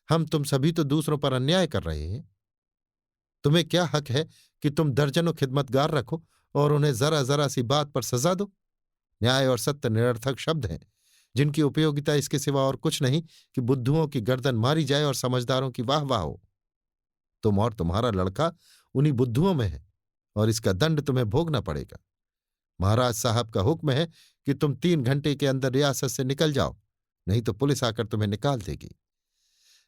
Speaker 1: हम तुम सभी तो दूसरों पर अन्याय कर रहे हैं। तुम्हें क्या हक है कि तुम दर्जनों खिदमतगार रखो और उन्हें जरा जरा सी बात पर सजा दो? न्याय और सत्य निरर्थक शब्द हैं जिनकी उपयोगिता इसके सिवा और कुछ नहीं कि बुद्धुओं की गर्दन मारी जाए और समझदारों की वाह वाह हो। तुम और तुम्हारा लड़का उन्हीं बुद्धुओं में है और इसका दंड तुम्हें भोगना पड़ेगा। महाराज साहब का हुक्म है कि तुम 3 घंटे के अंदर रियासत से निकल जाओ, नहीं तो पुलिस आकर तुम्हें निकाल देगी।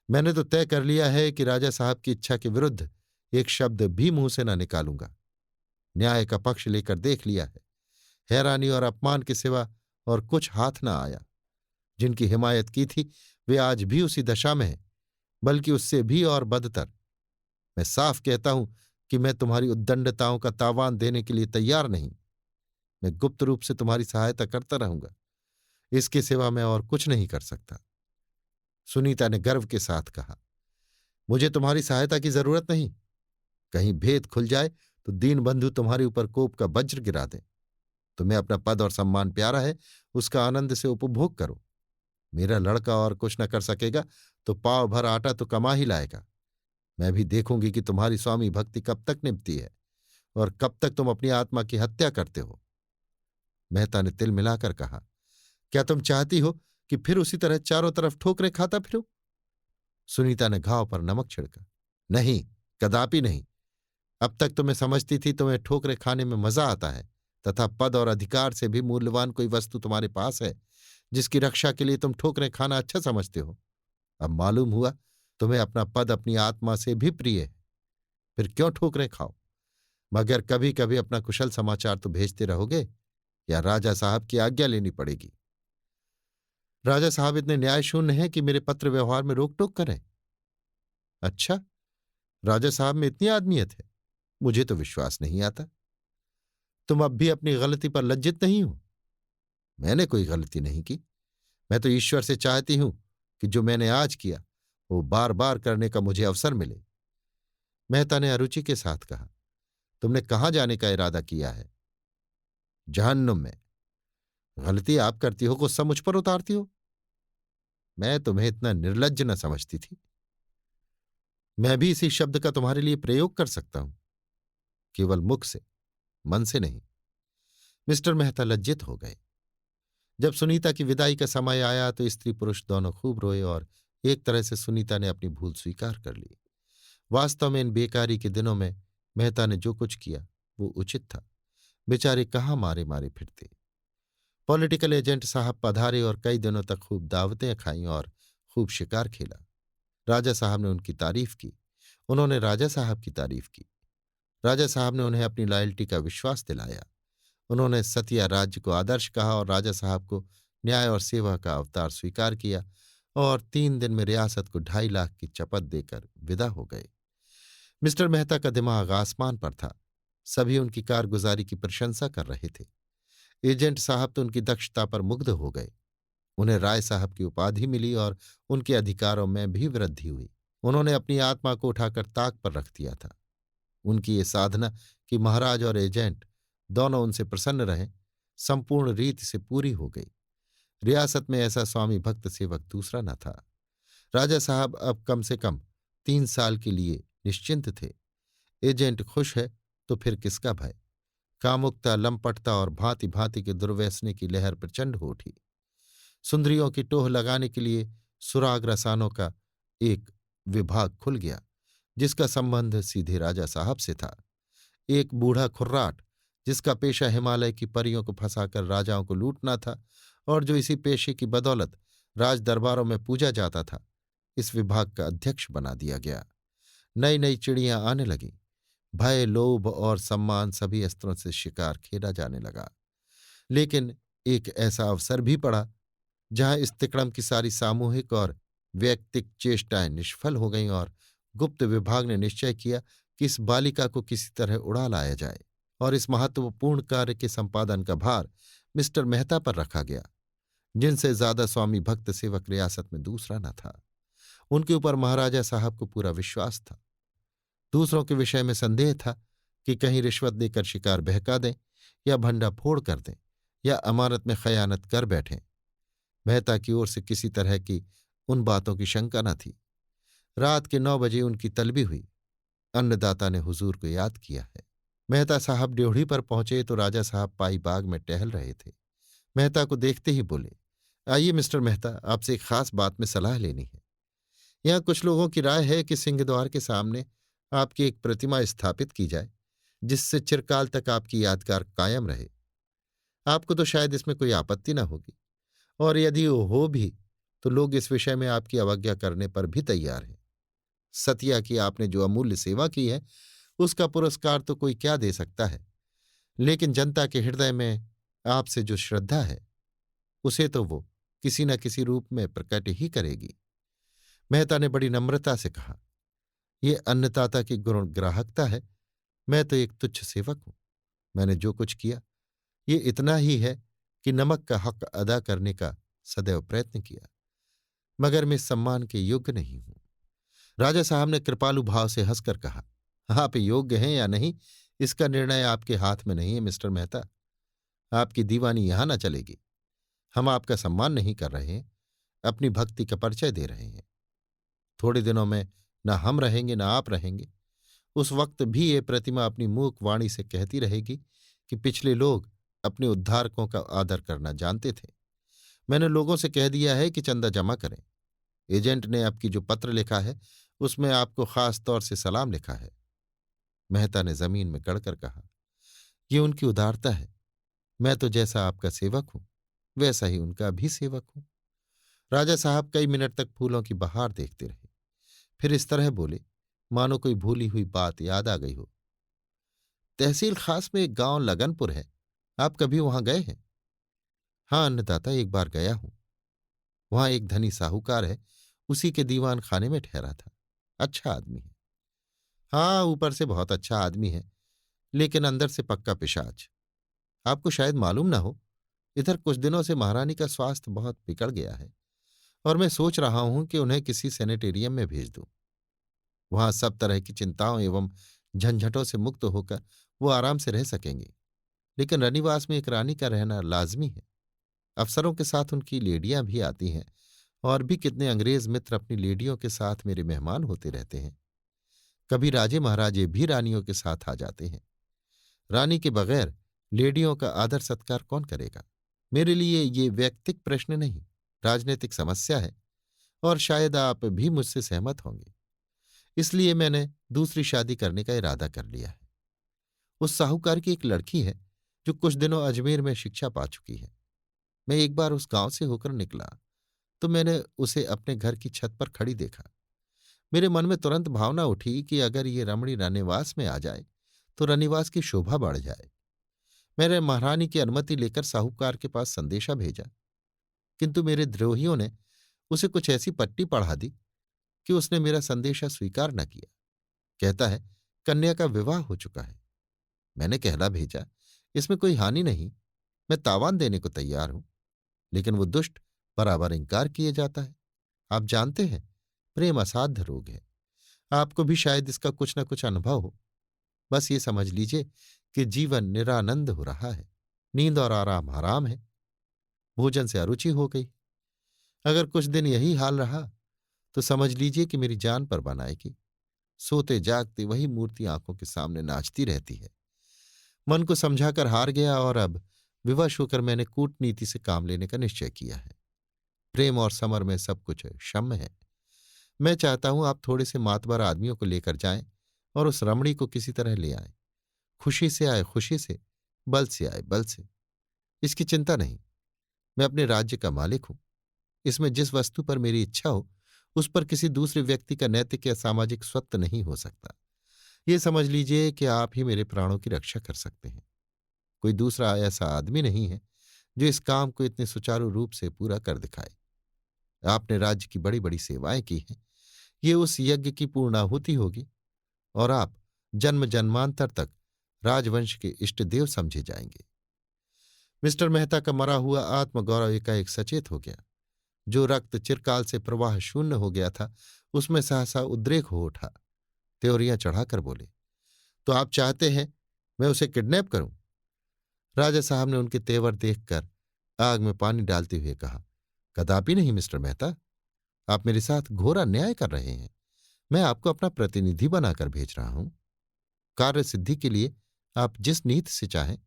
Speaker 1: मैंने तो तय कर लिया है कि राजा साहब की इच्छा के विरुद्ध एक शब्द भी मुंह से न निकालूंगा। न्याय का पक्ष लेकर देख लिया है। हैरानी और अपमान के सिवा और कुछ हाथ न आया। जिनकी हिमायत की थी वे आज भी उसी दशा में हैं, बल्कि उससे भी और बदतर। मैं साफ कहता हूं कि मैं तुम्हारी उद्दंडताओं का तावान देने के लिए तैयार नहीं। मैं गुप्त रूप से तुम्हारी सहायता करता रहूंगा। इसके सिवा मैं और कुछ नहीं कर सकता। सुनीता ने गर्व के साथ कहा, मुझे तुम्हारी सहायता की जरूरत नहीं। कहीं भेद खुल जाए तो दीनबंधु तुम्हारे ऊपर कोप का वज्र गिरा दें। तुम्हें अपना पद और सम्मान प्यारा है, उसका आनंद से उपभोग करो। मेरा लड़का और कुछ न कर सकेगा तो पाव भर आटा तो कमा ही लाएगा। मैं भी देखूंगी कि तुम्हारी स्वामी भक्ति कब तक निभती है और कब तक तुम अपनी आत्मा की हत्या करते हो। मेहता ने तिल मिलाकर कहा, क्या तुम चाहती हो कि फिर उसी तरह चारों तरफ ठोकरें खाता फिरूं? सुनीता ने घाव पर नमक छिड़का। नहीं, कदापि नहीं। अब तक तो मैं समझती थी तुम्हें ठोकरें खाने में मजा आता है, तथा पद और अधिकार से भी मूल्यवान कोई वस्तु तुम्हारे पास है जिसकी रक्षा के लिए तुम ठोकरें खाना अच्छा समझते हो। अब मालूम हुआ तुम्हें अपना पद अपनी आत्मा से भी प्रिय है। फिर क्यों ठोकरें खाओ? मगर कभी कभी अपना कुशल समाचार तो भेजते रहोगे, या राजा साहब की आज्ञा लेनी पड़ेगी? राजा साहब इतने न्याय शून्य हैं कि मेरे पत्र व्यवहार में रोक टोक करें? अच्छा, राजा साहब में इतनी आदमियत है? मुझे तो विश्वास नहीं आता। तुम अब भी अपनी गलती पर लज्जित नहीं हो? मैंने कोई गलती नहीं की। मैं तो ईश्वर से चाहती हूं कि जो मैंने आज किया वो बार बार करने का मुझे अवसर मिले। मेहता ने अरुचि के साथ कहा। तुमने कहाँ जाने का इरादा किया है? जहन्नुम में। गलती आप करती हो, गुस्सा मुझ पर उतारती हो। मैं तुम्हें इतना निर्लज्ज न समझती थी। मैं भी इसी शब्द का तुम्हारे लिए प्रयोग कर सकता हूं, केवल मुख से, मन से नहीं। मिस्टर मेहता लज्जित हो गए। जब सुनीता की विदाई का समय आया तो स्त्री पुरुष दोनों खूब रोए, और एक तरह से सुनीता ने अपनी भूल स्वीकार कर ली। वास्तव में इन बेकारी के दिनों में मेहता ने जो कुछ किया वो उचित था। बेचारे कहाँ मारे मारे फिरते। पॉलिटिकल एजेंट साहब पधारे और कई दिनों तक खूब दावतें खाईं और खूब शिकार खेला। राजा साहब ने उनकी तारीफ की, उन्होंने राजा साहब की तारीफ की। राजा साहब ने उन्हें अपनी लॉयल्टी का विश्वास दिलाया। उन्होंने सतिया राज्य को आदर्श कहा और राजा साहब को न्याय और सेवा का अवतार स्वीकार किया, और 3 दिन में रियासत को 2.5 लाख की चपत देकर विदा हो गए। मिस्टर मेहता का दिमाग आसमान पर था। सभी उनकी कारगुजारी की प्रशंसा कर रहे थे। एजेंट साहब तो उनकी दक्षता पर मुग्ध हो गए। उन्हें राय साहब की उपाधि मिली और उनके अधिकारों में भी वृद्धि हुई। उन्होंने अपनी आत्मा को उठाकर ताक पर रख दिया था। उनकी ये साधना कि महाराज और एजेंट दोनों उनसे प्रसन्न रहें, संपूर्ण रीति से पूरी हो गई। रियासत में ऐसा स्वामी भक्त सेवक दूसरा न था। राजा साहब अब कम से कम 3 साल के लिए निश्चिंत थे। एजेंट खुश है तो फिर किसका भय? कामुकता, लंपटता और भांति भांति के दुर्व्यसने की लहर प्रचंड हो उठी। सुंदरियों की टोह लगाने के लिए सुराग रसानों का एक विभाग खुल गया, जिसका संबंध सीधे राजा साहब से था। एक बूढ़ा खुर्राट, जिसका पेशा हिमालय की परियों को फंसाकर राजाओं को लूटना था और जो इसी पेशे की बदौलत राज दरबारों में पूजा जाता था, इस विभाग का अध्यक्ष बना दिया गया। नई नई चिड़ियां आने लगीं। भय, लोभ और सम्मान सभी अस्त्रों से शिकार खेला जाने लगा। लेकिन एक ऐसा अवसर भी पड़ा जहां इस तिकड़म की सारी सामूहिक और वैयक्तिक चेष्टाएं निष्फल हो गईं, और गुप्त विभाग ने निश्चय किया कि इस बालिका को किसी तरह उड़ा लाया जाए, और इस महत्वपूर्ण कार्य के संपादन का भार मिस्टर मेहता पर रखा गया, जिनसे ज्यादा स्वामी भक्त सेवक रियासत में दूसरा न था। उनके ऊपर महाराजा साहब को पूरा विश्वास था। दूसरों के विषय में संदेह था कि कहीं रिश्वत देकर शिकार बहका दें, या भंडा फोड़ कर दें, या अमानत में खयानत कर बैठें। मेहता की ओर से किसी तरह की उन बातों की शंका न थी। रात के 9 बजे उनकी तलबी हुई। अन्नदाता ने हुजूर को याद किया है। मेहता साहब ड्योढ़ी पर पहुंचे तो राजा साहब पाई बाग में टहल रहे थे। मेहता को देखते ही बोले, आइए मिस्टर मेहता, आपसे एक खास बात में सलाह लेनी है। यहाँ कुछ लोगों की राय है कि सिंहद्वार के सामने आपकी एक प्रतिमा स्थापित की जाए, जिससे चिरकाल तक आपकी यादगार कायम रहे। आपको तो शायद इसमें कोई आपत्ति न होगी, और यदि वो हो भी तो लोग इस विषय में आपकी अवज्ञा करने पर भी तैयार हैं। सतिया की आपने जो अमूल्य सेवा की है उसका पुरस्कार तो कोई क्या दे सकता है, लेकिन जनता के हृदय में आपसे जो श्रद्धा है उसे तो वो किसी न किसी रूप में प्रकट ही करेगी। मेहता ने बड़ी नम्रता से कहा, ये अन्नदाता की गुण ग्राहकता है। मैं तो एक तुच्छ सेवक हूं। मैंने जो कुछ किया ये इतना ही है कि नमक का हक अदा करने का सदैव प्रयत्न किया, मगर मैं इस सम्मान के योग्य नहीं हूं। राजा साहब ने कृपालु भाव से हंसकर कहा, आप योग्य हैं या नहीं इसका निर्णय आपके हाथ में नहीं है मिस्टर मेहता। आपकी दीवानी यहां न चलेगी। हम आपका सम्मान नहीं कर रहे हैं, अपनी भक्ति का परिचय दे रहे हैं। थोड़े दिनों में न हम रहेंगे न आप रहेंगे। उस वक्त भी ये प्रतिमा अपनी मूक वाणी से कहती रहेगी कि पिछले लोग अपने उद्धारकों का आदर करना जानते थे, मैंने लोगों से कह दिया है कि चंदा जमा करें। एजेंट ने आपकी जो पत्र लिखा है उसमें आपको खास तौर से सलाम लिखा है। मेहता ने जमीन में गड़कर कहा, ये उनकी उदारता है। मैं तो जैसा आपका सेवक हूं वैसा ही उनका भी सेवक हूं। राजा साहब कई मिनट तक फूलों की बहार देखते रहे। फिर इस तरह बोले मानो कोई भूली हुई बात याद आ गई हो। तहसील खास में एक गांव लगनपुर है, आप कभी वहां गए हैं? हाँ अन्नदाता, एक बार गया हूं। वहां एक धनी साहूकार है, उसी के दीवान खाने में ठहरा था। अच्छा आदमी है। हाँ, ऊपर से बहुत अच्छा आदमी है, लेकिन अंदर से पक्का पिशाच। आपको शायद मालूम ना हो, इधर कुछ दिनों से महारानी का स्वास्थ्य बहुत बिगड़ गया है और मैं सोच रहा हूं कि उन्हें किसी सैनिटेरियम में भेज दूं। वहां सब तरह की चिंताओं एवं झंझटों से मुक्त होकर वो आराम से रह सकेंगे। लेकिन रनिवास में एक रानी का रहना लाजमी है। अफसरों के साथ उनकी लेडियां भी आती हैं और भी कितने अंग्रेज मित्र अपनी लेडियों के साथ मेरे मेहमान होते रहते हैं। कभी राजे महाराजे भी रानियों के साथ आ जाते हैं। रानी के बगैर लेडियों का आदर सत्कार कौन करेगा? मेरे लिए ये वैयक्तिक प्रश्न नहीं, राजनीतिक समस्या है और शायद आप भी मुझसे सहमत होंगे। इसलिए मैंने दूसरी शादी करने का इरादा कर लिया है। उस साहूकार की एक लड़की है जो कुछ दिनों अजमेर में शिक्षा पा चुकी है। मैं एक बार उस गांव से होकर निकला तो मैंने उसे अपने घर की छत पर खड़ी देखा। मेरे मन में तुरंत भावना उठी कि अगर ये रमणी रनिवास में आ जाए तो रनिवास की शोभा बढ़ जाए। मैंने महारानी की अनुमति लेकर साहूकार के पास संदेशा भेजा, किंतु मेरे द्रोहियों ने उसे कुछ ऐसी पट्टी पढ़ा दी कि उसने मेरा संदेशा स्वीकार न किया। कहता है कन्या का विवाह हो चुका है। मैंने कहला भेजा, इसमें कोई हानि नहीं, मैं तावान देने को तैयार हूं। लेकिन वो दुष्ट बराबर इंकार किए जाता है। आप जानते हैं, प्रेम असाध्य रोग है। आपको भी शायद इसका कुछ न कुछ अनुभव हो। बस ये समझ लीजिए कि जीवन निरानंद हो रहा है। नींद और आराम हराम है। भोजन से अरुचि हो गई। अगर कुछ दिन यही हाल रहा तो समझ लीजिए कि मेरी जान पर बन आएगी। सोते जागते वही मूर्ति आंखों के सामने नाचती रहती है। मन को समझाकर हार गया और अब विवश होकर मैंने कूटनीति से काम लेने का निश्चय किया है। प्रेम और समर में सब कुछ क्षम्य है। मैं चाहता हूं आप थोड़े से मातबर आदमियों को लेकर जाएं और उस रमणी को किसी तरह ले आएं। खुशी से आए खुशी से, बल से आए बल से। इसकी चिंता नहीं। मैं अपने राज्य का मालिक हूं। इसमें जिस वस्तु पर मेरी इच्छा हो उस पर किसी दूसरे व्यक्ति का नैतिक या सामाजिक स्वत्व नहीं हो सकता। ये समझ लीजिए कि आप ही मेरे प्राणों की रक्षा कर सकते हैं। कोई दूसरा ऐसा आदमी नहीं है जो इस काम को इतने सुचारू रूप से पूरा कर दिखाए। आपने राज्य की बड़ी बड़ी सेवाएं की हैं। ये उस यज्ञ की पूर्णाहुति होगी और आप जन्म जन्मांतर तक राजवंश के इष्ट देव समझे जाएंगे। मिस्टर मेहता का मरा हुआ आत्मगौरव एकाएक सचेत हो गया। जो रक्त चिरकाल से प्रवाह शून्य हो गया था उसमें सहसा उद्रेक हो उठा। त्योरियां चढ़ाकर बोले, तो आप चाहते हैं मैं उसे किडनैप करूं? राजा साहब ने उनके तेवर देखकर आग में पानी डालते हुए कहा, कदापि नहीं मिस्टर मेहता। आप मेरे साथ घोर अन्याय कर रहे हैं। मैं आपको अपना प्रतिनिधि बनाकर भेज रहा हूं। कार्य सिद्धि के लिए आप जिस नीति से चाहें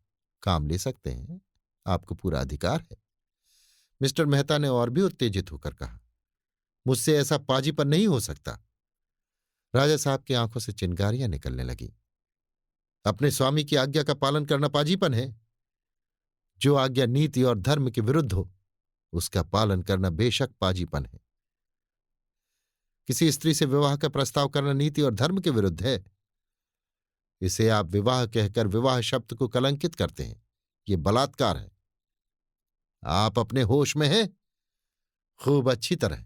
Speaker 1: काम ले सकते हैं। आपको पूरा अधिकार है। मिस्टर मेहता ने और भी उत्तेजित होकर कहा, मुझसे ऐसा पाजीपन नहीं हो सकता। राजा साहब की आंखों से चिंगारियां निकलने लगी। अपने स्वामी की आज्ञा का पालन करना पाजीपन है? जो आज्ञा नीति और धर्म के विरुद्ध हो उसका पालन करना बेशक पाजीपन है। किसी स्त्री से विवाह का प्रस्ताव करना नीति और धर्म के विरुद्ध है। इसे आप विवाह कहकर विवाह शब्द को कलंकित करते हैं। ये बलात्कार है। आप अपने होश में हैं? खूब अच्छी तरह।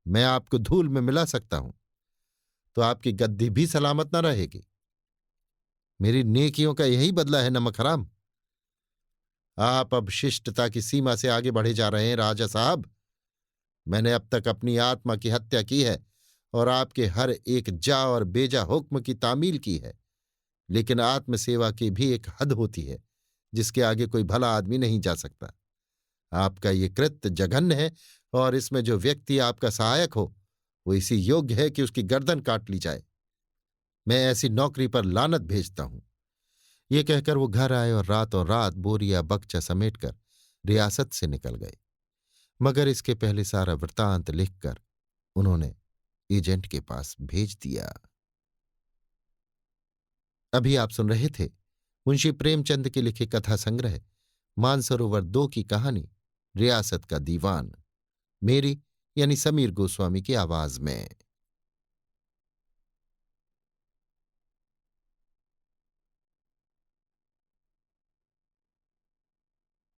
Speaker 1: मैं आपको धूल में मिला सकता हूं तो आपकी गद्दी भी सलामत न रहेगी। मेरी नेकियों का यही बदला है नमक हराम। आप अब शिष्टता की सीमा से आगे बढ़े जा रहे हैं राजा साहब। मैंने अब तक अपनी आत्मा की हत्या की है और आपके हर एक जा और बेजा हुक्म की तामील की है। लेकिन आत्मसेवा की भी एक हद होती है जिसके आगे कोई भला आदमी नहीं जा सकता। आपका ये कृत्य जघन्य है और इसमें जो व्यक्ति आपका सहायक हो वो इसी योग्य है कि उसकी गर्दन काट ली जाए। मैं ऐसी नौकरी पर लानत भेजता हूं। ये कहकर वो घर आए और रात बोरिया बक्चा समेटकर रियासत से निकल गए। मगर इसके पहले सारा वृत्तांत लिखकर उन्होंने एजेंट के पास भेज दिया। अभी आप सुन रहे थे मुंशी प्रेमचंद के लिखे कथा संग्रह मानसरोवर 2 की कहानी रियासत का दीवान, मेरी यानी समीर गोस्वामी की आवाज में।